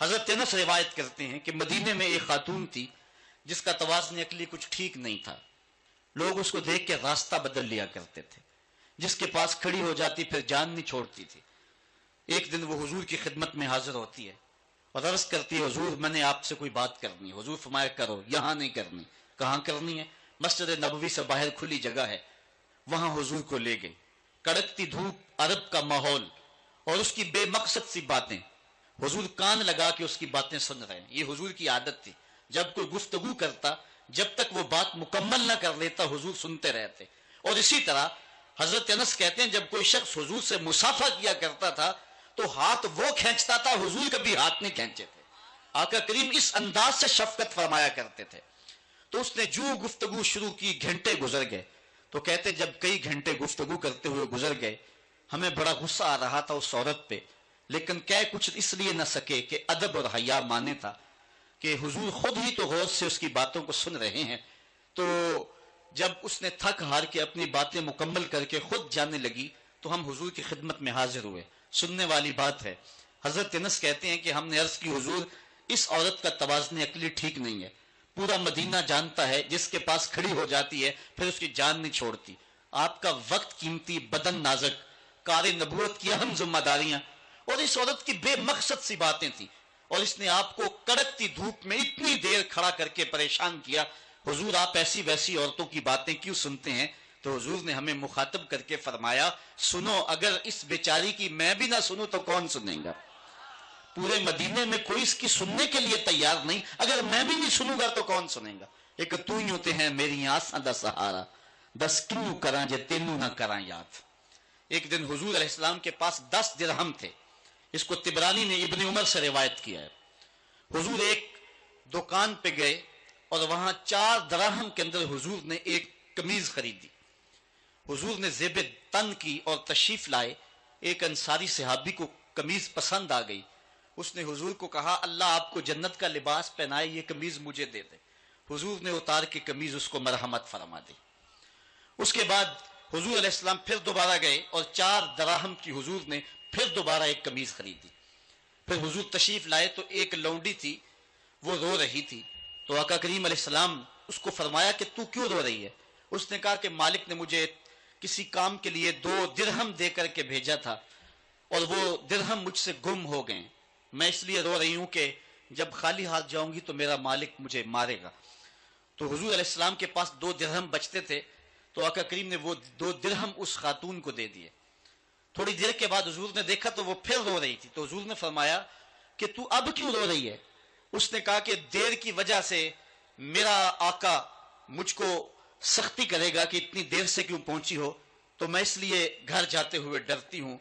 حضرت انس روایت کرتے ہیں کہ مدینے میں ایک خاتون تھی جس کا توازن عقلی کچھ ٹھیک نہیں تھا. لوگ اس کو دیکھ کے راستہ بدل لیا کرتے تھے. جس کے پاس کھڑی ہو جاتی پھر جان نہیں چھوڑتی تھی. ایک دن وہ حضور کی خدمت میں حاضر ہوتی ہے اور عرض کرتی ہے حضور میں نے آپ سے کوئی بات کرنی ہے. حضور فرمایا کرو. یہاں نہیں کرنی. کہاں کرنی ہے؟ مسجد نبوی سے باہر کھلی جگہ ہے, وہاں حضور کو لے گئے. کڑکتی دھوپ, عرب کا ماحول اور اس کی بے مقصد سی باتیں. حضور کان لگا کے اس کی باتیں سن رہے ہیں. یہ حضور کی عادت تھی, جب کوئی گفتگو کرتا جب تک وہ بات مکمل نہ کر لیتا حضور سنتے رہتے. اور اسی طرح حضرت انس کہتے ہیں جب کوئی شخص حضور سے مصافحہ کیا کرتا تھا تو ہاتھ وہ کھینچتا تھا, حضور کبھی ہاتھ نہیں کھینچے تھے. آقا کریم اس انداز سے شفقت فرمایا کرتے تھے. تو اس نے جو گفتگو شروع کی, گھنٹے گزر گئے. تو کہتے جب کئی گھنٹے گفتگو کرتے ہوئے گزر گئے ہمیں بڑا غصہ آ رہا تھا اس عورت پہ, لیکن کہہ کچھ اس لیے نہ سکے کہ ادب اور حیا مانے تھا کہ حضور خود ہی تو غور سے اس کی باتوں کو سن رہے ہیں. تو جب اس نے تھک ہار کے اپنی باتیں مکمل کر کے خود جانے لگی تو ہم حضور کی خدمت میں حاضر ہوئے. سننے والی بات ہے. حضرت انس کہتے ہیں کہ ہم نے عرض کی حضور اس عورت کا توازن عقلی ٹھیک نہیں ہے. پورا مدینہ جانتا ہے جس کے پاس کھڑی ہو جاتی ہے پھر اس کی جان نہیں چھوڑتی. آپ کا وقت قیمتی, بدن نازک, کار نبوت کی اہم ذمہ داریاں, اور اس عورت کی بے مقصد سی باتیں تھیں اور اس نے آپ کو کڑکتی دھوپ میں اتنی دیر کھڑا کر کے پریشان کیا. حضور آپ ایسی ویسی عورتوں کی باتیں کیوں سنتے ہیں؟ تو حضور نے ہمیں مخاطب کر کے فرمایا سنو, اگر اس بیچاری کی میں بھی نہ سنوں تو کون سنیں گا؟ پورے مدینے میں کوئی اس کی سننے کے لیے تیار نہیں, اگر میں بھی نہیں سنوں گا تو کون سنیں گا؟ ایک تو ہی ہوتے ہیں میری آساں دا سہارا, دس کیوں کراں جے تینوں نہ کراں یاد. ایک دن حضور علیہ السلام کے پاس 10 درہم تھے. اس کو طبرانی نے ابن عمر سے روایت کیا ہے. حضور ایک دکان پہ گئے اور وہاں 4 دراہم کے اندر حضور نے ایک قمیض خریدی. حضور نے زیب تن کی اور تشریف لائے. ایک انصاری صحابی کو قمیض پسند آ گئی. اس نے حضور کو کہا اللہ آپ کو جنت کا لباس پہنائے, یہ قمیض مجھے دے دے. حضور نے اتار کے قمیض اس کو مرحمت فرما دی. اس کے بعد حضور علیہ السلام پھر دوبارہ گئے اور 4 دراہم کی حضور نے پھر دوبارہ ایک قمیض خریدی. پھر حضور تشریف لائے تو ایک لونڈی تھی, وہ رو رہی تھی. تو آقا کریم علیہ السلام اس کو فرمایا کہ تو کیوں رو رہی ہے؟ اس نے کہا کہ مالک نے مجھے کسی کام کے لیے 2 درہم دے کر کے بھیجا تھا اور وہ درہم مجھ سے گم ہو گئے. میں اس لیے رو رہی ہوں کہ جب خالی ہاتھ جاؤں گی تو میرا مالک مجھے مارے گا. تو حضور علیہ السلام کے پاس 2 درہم بچتے تھے تو آقا کریم نے وہ 2 درہم اس خاتون کو دے دیے. تھوڑی دیر کے بعد حضور نے دیکھا تو وہ پھر رو رہی تھی. تو حضور نے فرمایا کہ تو اب کیوں رو رہی ہے؟ اس نے کہا کہ دیر کی وجہ سے میرا آقا مجھ کو سختی کرے گا کہ اتنی دیر سے کیوں پہنچی ہو, تو میں اس لیے گھر جاتے ہوئے ڈرتی ہوں.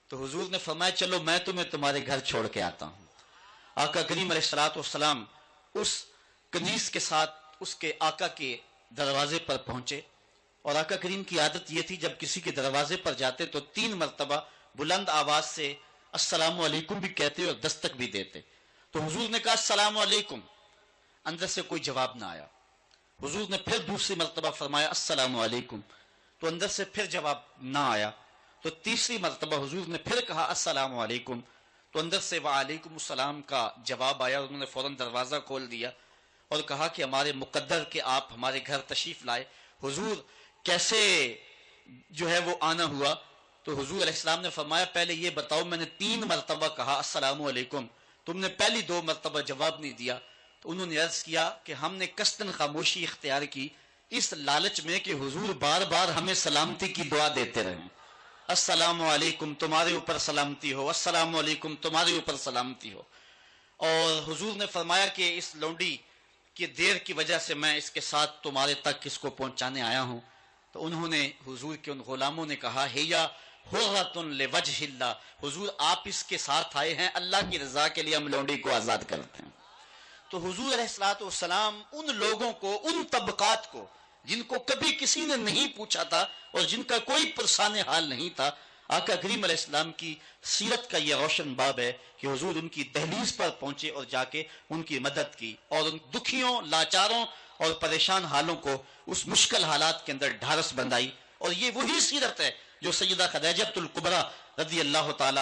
تو حضور نے فرمایا چلو میں تمہیں تمہارے گھر چھوڑ کے آتا ہوں. آقا کریم علیہ الصلوۃ والسلام اس کنیز کے ساتھ اس کے آقا کے دروازے پر پہنچے. اور آقا کریم کی عادت یہ تھی جب کسی کے دروازے پر جاتے تو 3 مرتبہ بلند آواز سے السلام علیکم بھی کہتے اور دستک بھی دیتے. تو حضور نے کہا السلام علیکم, اندر سے کوئی جواب نہ آیا. حضور نے پھر دوسری مرتبہ فرمایا السلام علیکم, تو اندر سے پھر جواب نہ آیا. تو تیسری مرتبہ حضور نے پھر کہا السلام علیکم, تو اندر سے وعلیکم السلام کا جواب آیا. انہوں نے فوراً دروازہ کھول دیا اور کہا کہ ہمارے مقدر کہ آپ ہمارے گھر تشریف لائے. حضور کیسے جو ہے وہ آنا ہوا؟ تو حضور علیہ السلام نے فرمایا پہلے یہ بتاؤ میں نے 3 مرتبہ کہا السلام علیکم, تم نے پہلی 2 مرتبہ جواب نہیں دیا. تو انہوں نے عرض کیا کہ ہم نے قصداً خاموشی اختیار کی اس لالچ میں کہ حضور بار بار ہمیں سلامتی کی دعا دیتے رہیں. السلام علیکم تمہارے اوپر سلامتی ہو, السلام علیکم تمہارے اوپر سلامتی ہو. اور حضور نے فرمایا کہ اس لونڈی کی دیر کی وجہ سے میں اس کے ساتھ تمہارے تک اس کو پہنچانے آیا ہوں. تو انہوں نے حضور کے ان غلاموں نے کہا ہیا حرۃ لوجہ اللہ, حضور آپ اس کے ساتھ آئے ہیں اللہ کی رضا کے لیے, ہم لونڈی کو آزاد کرتے ہیں. تو حضور علیہ الصلوۃ والسلام ان لوگوں کو, ان طبقات کو جن کو کبھی کسی نے نہیں پوچھا تھا اور جن کا کوئی پرسان حال نہیں تھا, آقا کریم علیہ السلام کی سیرت کا یہ روشن باب ہے کہ حضور ان کی دہلیز پر پہنچے اور جا کے ان کی مدد کی اور ان دکھیوں, لاچاروں اور پریشان حالوں کو اس مشکل حالات کے اندر ڈھارس بندائی. اور یہ وہی سیرت ہے جو سیدہ خدیجہ الکبریٰ رضی اللہ تعالی